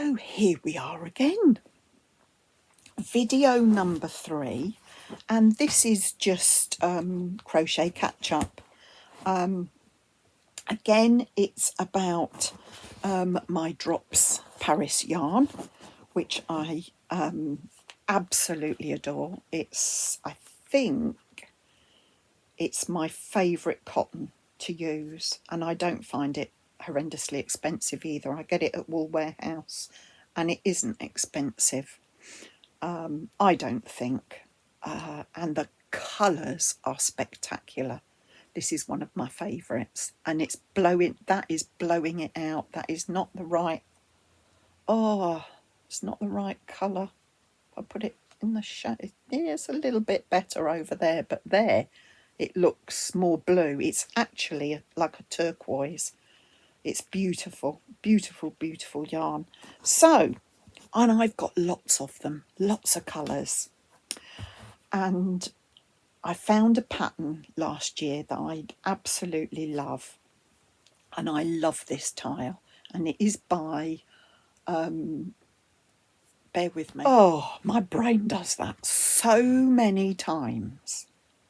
So here we are again, video number 3, and this is just crochet catch up. Again, it's about my Drops Paris yarn, which I absolutely adore. I think it's my favourite cotton to use, and I don't find it horrendously expensive either. I get it at Wool Warehouse and it isn't expensive, I don't think, and the colours are spectacular. This is one of my favourites, and it's blowing it out. That is not the right, it's not the right colour. If I put it in the shade, yeah, it's a little bit better over there, but there it looks more blue. It's actually like a turquoise. It's beautiful, beautiful, beautiful yarn. So, and I've got lots of them, lots of colours. And I found a pattern last year that I absolutely love. And I love this tile. And it is by, bear with me. Oh, my brain does that so many times.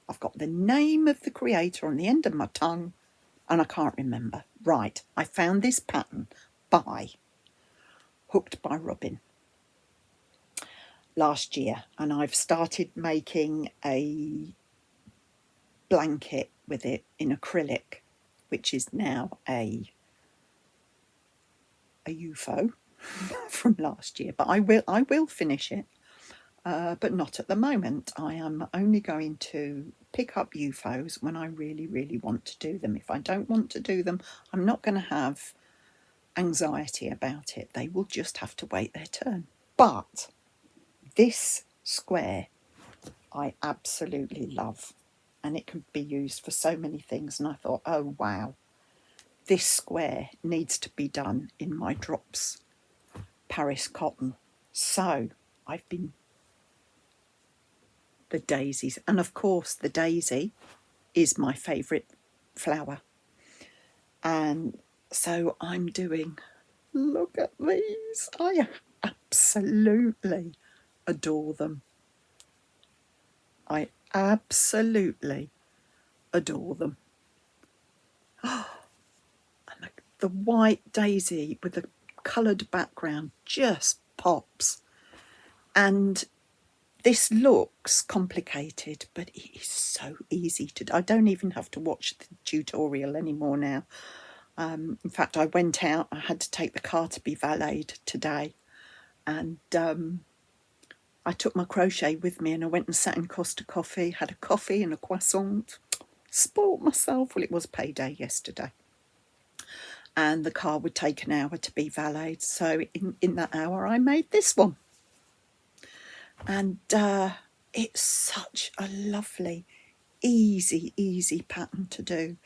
I've got the name of the creator on the end of my tongue and I can't remember. Right, I found this pattern by Hooked by Robin last year, and I've started making a blanket with it in acrylic, which is now a UFO from last year, but I will finish it, but not at the moment. I am only going to pick up UFOs when I really, really want to do them. If I don't want to do them, I'm not going to have anxiety about it. They will just have to wait their turn. But this square I absolutely love, and it can be used for so many things. And I thought, oh wow, this square needs to be done in my Drops Paris cotton. So I've been the daisies, and of course the daisy is my favourite flower, and so I'm doing, look at these, I absolutely adore them. I absolutely adore them. And the white daisy with the coloured background just pops. And this looks complicated, but it is so easy to do. I don't even have to watch the tutorial anymore now. In fact, I went out, I had to take the car to be valeted today, and I took my crochet with me and I went and sat in Costa Coffee, had a coffee and a croissant, spoilt myself. Well, it was payday yesterday, and the car would take an hour to be valeted, so in that hour I made this one. And it's such a lovely, easy pattern to do,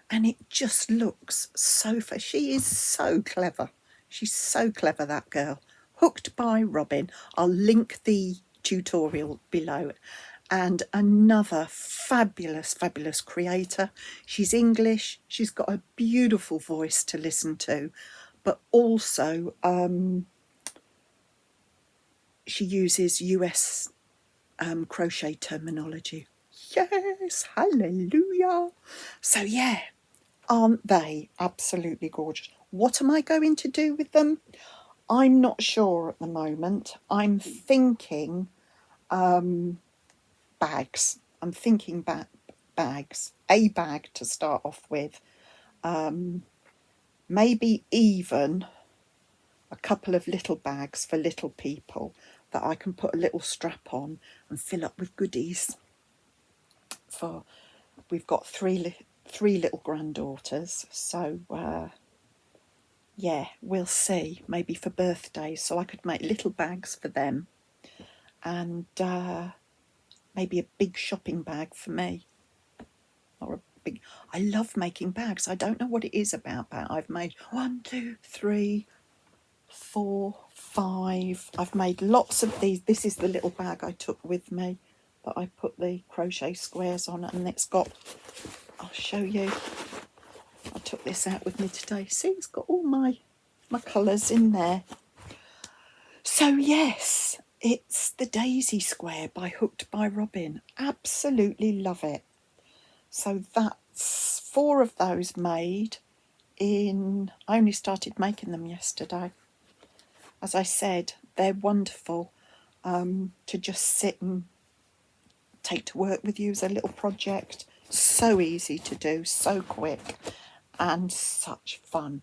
and it just looks so fair. She is so clever. She's so clever, that girl. Hooked by Robin. I'll link the tutorial below. And another fabulous creator. She's English. She's got a beautiful voice to listen to, but also she uses US crochet terminology. Yes, hallelujah. So yeah, aren't they absolutely gorgeous? What am I going to do with them? I'm not sure at the moment. I'm thinking bags. I'm thinking bags. A bag to start off with. Maybe even a couple of little bags for little people that I can put a little strap on and fill up with goodies. We've got three little granddaughters, so yeah, we'll see. Maybe for birthdays, so I could make little bags for them, and maybe a big shopping bag for me, or a big. I love making bags. I don't know what it is about that. I've made 1, 2, 3, 4, 5. I've made lots of these. This is the little bag I took with me that I put the crochet squares on, and it's got, I'll show you. I took this out with me today. See, it's got all my colours in there. So yes, it's the Daisy Square by Hooked by Robin. Absolutely love it. So that's 4 of those made in, I only started making them yesterday. As I said, they're wonderful to just sit and take to work with you as a little project. So easy to do, so quick, and such fun.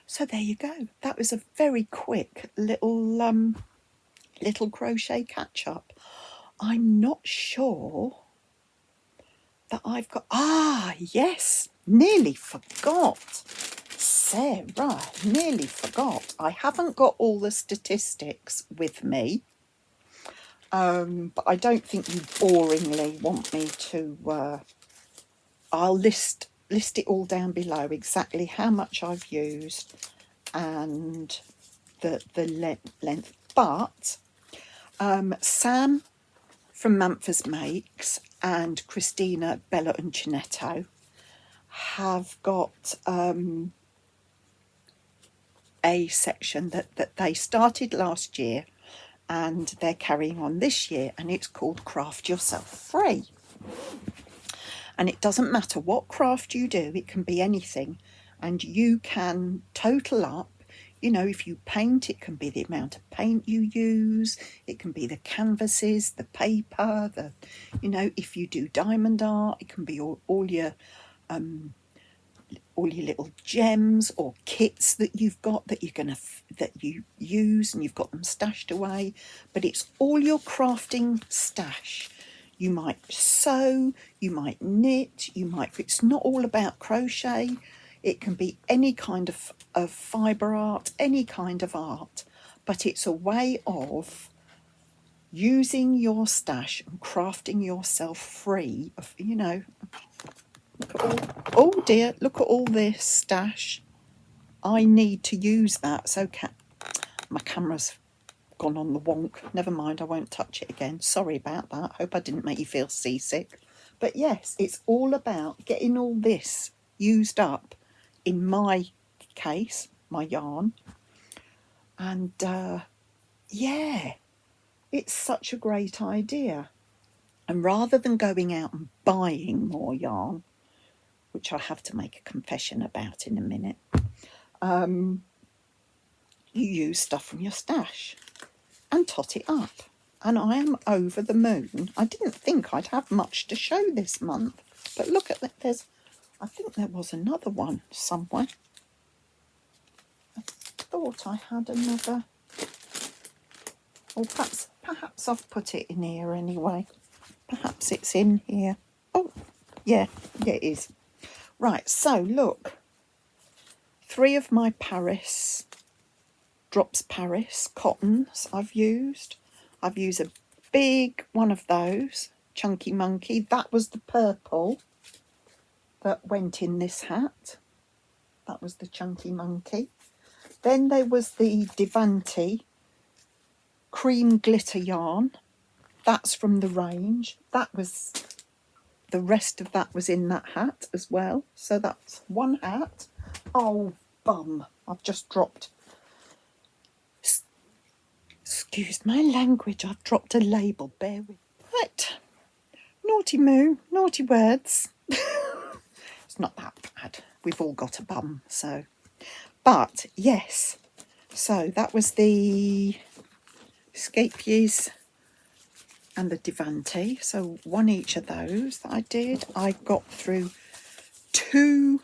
So there you go. That was a very quick little crochet catch up. I'm not sure that I've got, yes, nearly forgot. Sarah, nearly forgot. I haven't got all the statistics with me, but I don't think you boringly want me to. I'll list it all down below, exactly how much I've used and the length. But Sam from Manfors Makes and Christina, Bella and Cinetto have got a section that they started last year and they're carrying on this year, and it's called Craft Yourself Free. And it doesn't matter what craft you do, it can be anything, and you can total up. You know, if you paint, it can be the amount of paint you use, it can be the canvases, the paper, if you do diamond art, it can be all your little gems or kits that you've got that that you use and you've got them stashed away. But it's all your crafting stash. You might sew, you might knit, it's not all about crochet. It can be any kind of fibre art, any kind of art, but it's a way of using your stash and crafting yourself free of, oh dear, look at all this stash. I need to use that. So my camera's gone on the wonk. Never mind, I won't touch it again. Sorry about that. Hope I didn't make you feel seasick. But yes, it's all about getting all this used up, in my case, my yarn. And yeah, it's such a great idea. And rather than going out and buying more yarn, which I have to make a confession about in a minute, you use stuff from your stash and tot it up. And I am over the moon. I didn't think I'd have much to show this month, but look at that. I think there was another one somewhere. I thought I had another, or perhaps I've put it in here anyway. Perhaps it's in here. Oh, yeah, it is. Right, so look, 3 of my Drops Paris cottons I've used. I've used a big one of those, Chunky Monkey. That was the purple that went in this hat. That was the Chunky Monkey. Then there was the Divante cream glitter yarn. That's from the range. The rest of that was in that hat as well. So that's one hat. Oh, bum. I've just dropped. Excuse my language. I've dropped a label. Bear with. Right. Naughty moo. Naughty words. It's not that bad. We've all got a bum, so. But, yes. So that was the Scheepjes and the Divante. So one each of those that I did. I got through 2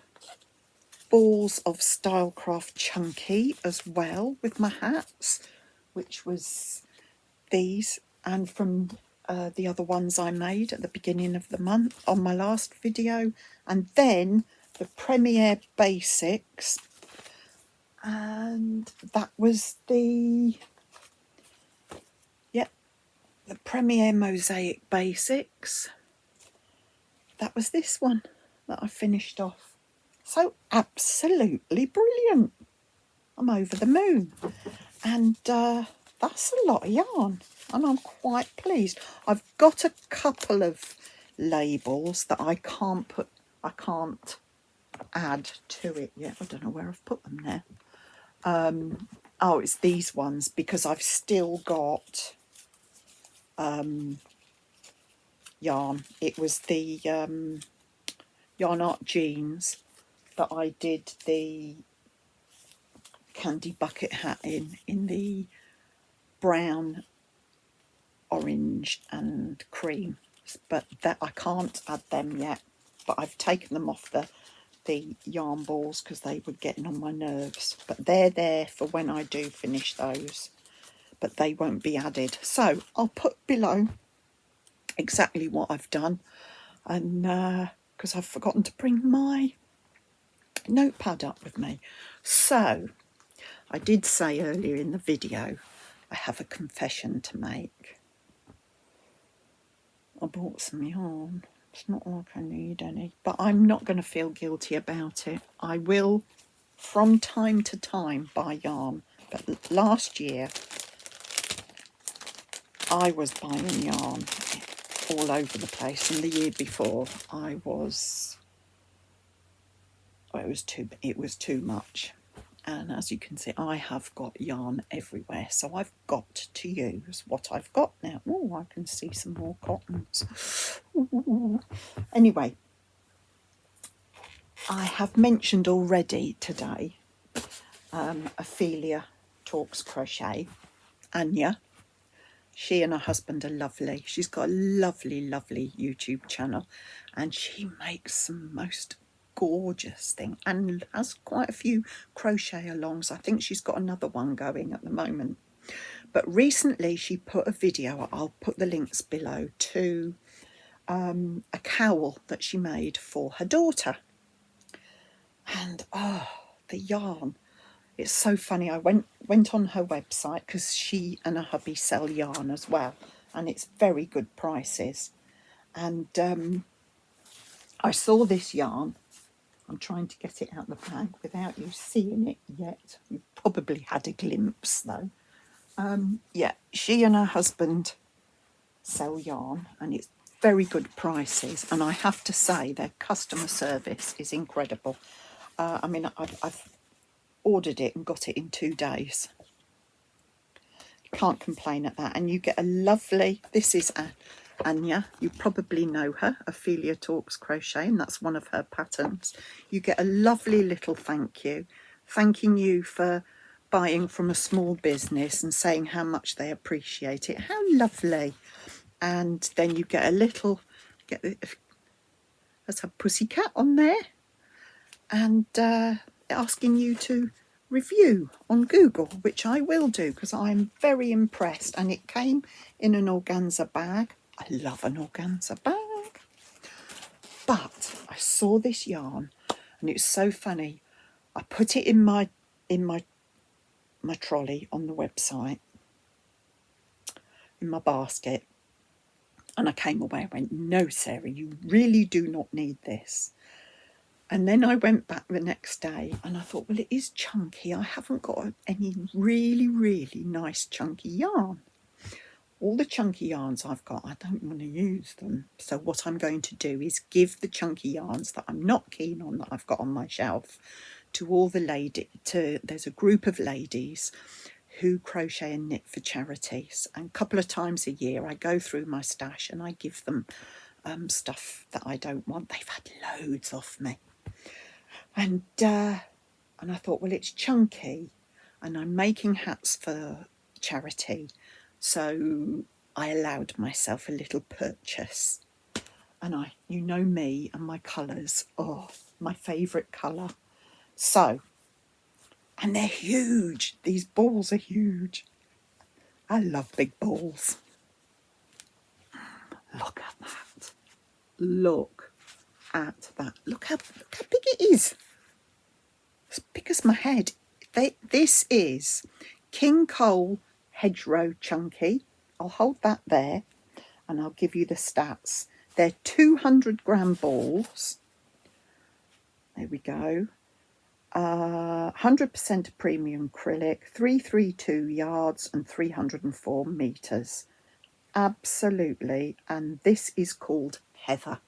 balls of Stylecraft Chunky as well with my hats, which was these, and from the other ones I made at the beginning of the month on my last video, and then the Premier Basics, and that was the Premier Mosaic Basics. That was this one that I finished off. So absolutely brilliant. I'm over the moon. And that's a lot of yarn, and I'm quite pleased. I've got a couple of labels that I can't add to it yet. I don't know where I've put them now. Oh, it's these ones, because I've still got yarn. It was the Yarn Art jeans that I did the candy bucket hat in the brown, orange and cream, but that I can't add them yet, but I've taken them off the yarn balls because they were getting on my nerves, but they're there for when I do finish those, but they won't be added. So I'll put below exactly what I've done, and because I've forgotten to bring my notepad up with me. So I did say earlier in the video I have a confession to make. I bought some yarn. It's not like I need any, but I'm not going to feel guilty about it. I will from time to time buy yarn, but last year I was buying yarn all over the place, and the year before I was, well, it was too much. And as you can see, I have got yarn everywhere, so I've got to use what I've got now. Oh, I can see some more cottons. Ooh. Anyway, I have mentioned already today Ophelia Talks Crochet, Anya. She and her husband are lovely. She's got a lovely, lovely YouTube channel, and she makes the most gorgeous thing and has quite a few crochet alongs. I think she's got another one going at the moment. But recently she put a video, I'll put the links below, to a cowl that she made for her daughter. And oh, the yarn. It's so funny. I went on her website because she and her hubby sell yarn as well, and it's very good prices. And I saw this yarn. I'm trying to get it out the bag without you seeing it yet. You've probably had a glimpse though. Yeah, she and her husband sell yarn, and it's very good prices. And I have to say their customer service is incredible. I mean, I've ordered it and got it in 2 days. Can't complain at that. And you get a lovely, this is Anya, you probably know her, Ophelia Talks Crochet, and that's one of her patterns. You get a lovely little thank you, thanking you for buying from a small business and saying how much they appreciate it. How lovely. And then you get a little, there's a pussycat on there, and asking you to review on Google, which I will do because I'm very impressed. And it came in an organza bag. I love an organza bag. But I saw this yarn, and it's so funny. I put it in my trolley on the website, in my basket, and I came away and went, no, Sarah, you really do not need this. And then I went back the next day and I thought, well, it is chunky. I haven't got any really, really nice chunky yarn. All the chunky yarns I've got, I don't want to use them. So what I'm going to do is give the chunky yarns that I'm not keen on, that I've got on my shelf, to all the ladies. There's a group of ladies who crochet and knit for charities. And a couple of times a year I go through my stash and I give them stuff that I don't want. They've had loads off me. And I thought, well, it's chunky and I'm making hats for charity, so I allowed myself a little purchase. And you know me and my colours, oh, my favourite colour. So, and they're huge. These balls are huge. I love big balls. Look at that. Look at that. Look how big it is. As big as my head. This is King Cole Hedgerow Chunky. I'll hold that there and I'll give you the stats. They're 200 gram balls. There we go. 100% premium acrylic, 332 yards and 304 metres. Absolutely. And this is called Heather.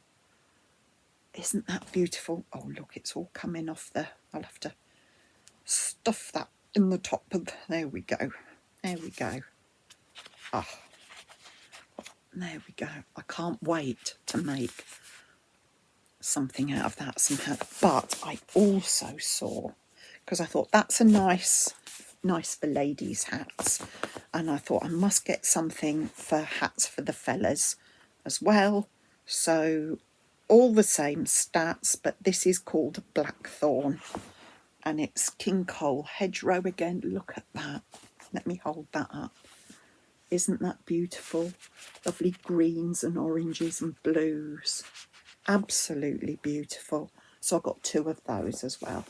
Isn't that beautiful? Oh, look, it's all coming off there. I'll have to stuff that in the top of, there we go. There we go. Oh, there we go. I can't wait to make something out of that somehow. But I also saw, because I thought that's a nice for ladies' hats, and I thought I must get something for hats for the fellas as well. So all the same stats, but this is called Blackthorn, and it's King Cole hedgerow again. Look at that. Let me hold that up. Isn't that beautiful? Lovely greens and oranges and blues. Absolutely beautiful. So I got 2 of those as well.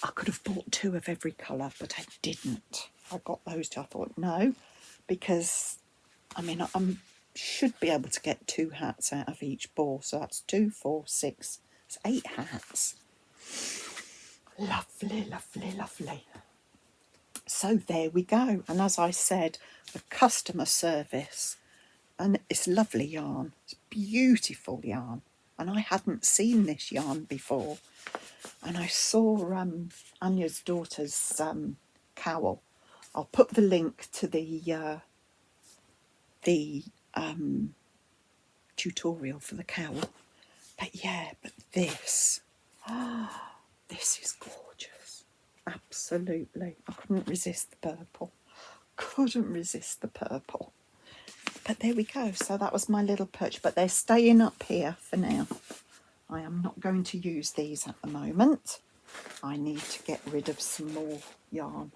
I could have bought 2 of every colour, but I didn't. I got those 2. I thought, no, because, I mean, I should be able to get 2 hats out of each ball. So that's 2, 4, 6. It's 8 hats. Lovely, lovely, lovely. So there we go. And as I said, the customer service, and it's lovely yarn. It's beautiful yarn. And I hadn't seen this yarn before. And I saw Anya's daughter's cowl. I'll put the link to the tutorial for the cowl. But yeah, but this, this is gorgeous. Absolutely. I couldn't resist the purple. Couldn't resist the purple. But there we go. So that was my little perch. But they're staying up here for now. I am not going to use these at the moment. I need to get rid of some more yarn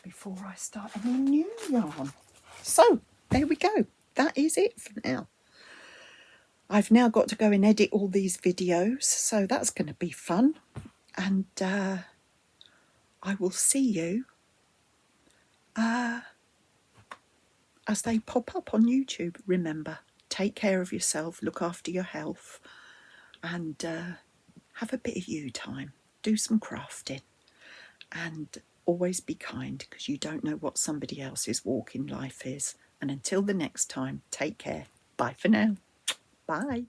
before I start any new yarn. So there we go. That is it for now. I've now got to go and edit all these videos, so that's going to be fun. And I will see you as they pop up on YouTube. Remember, take care of yourself, look after your health, and have a bit of you time. Do some crafting, and always be kind, because you don't know what somebody else's walk in life is. And until the next time, take care. Bye for now. Bye.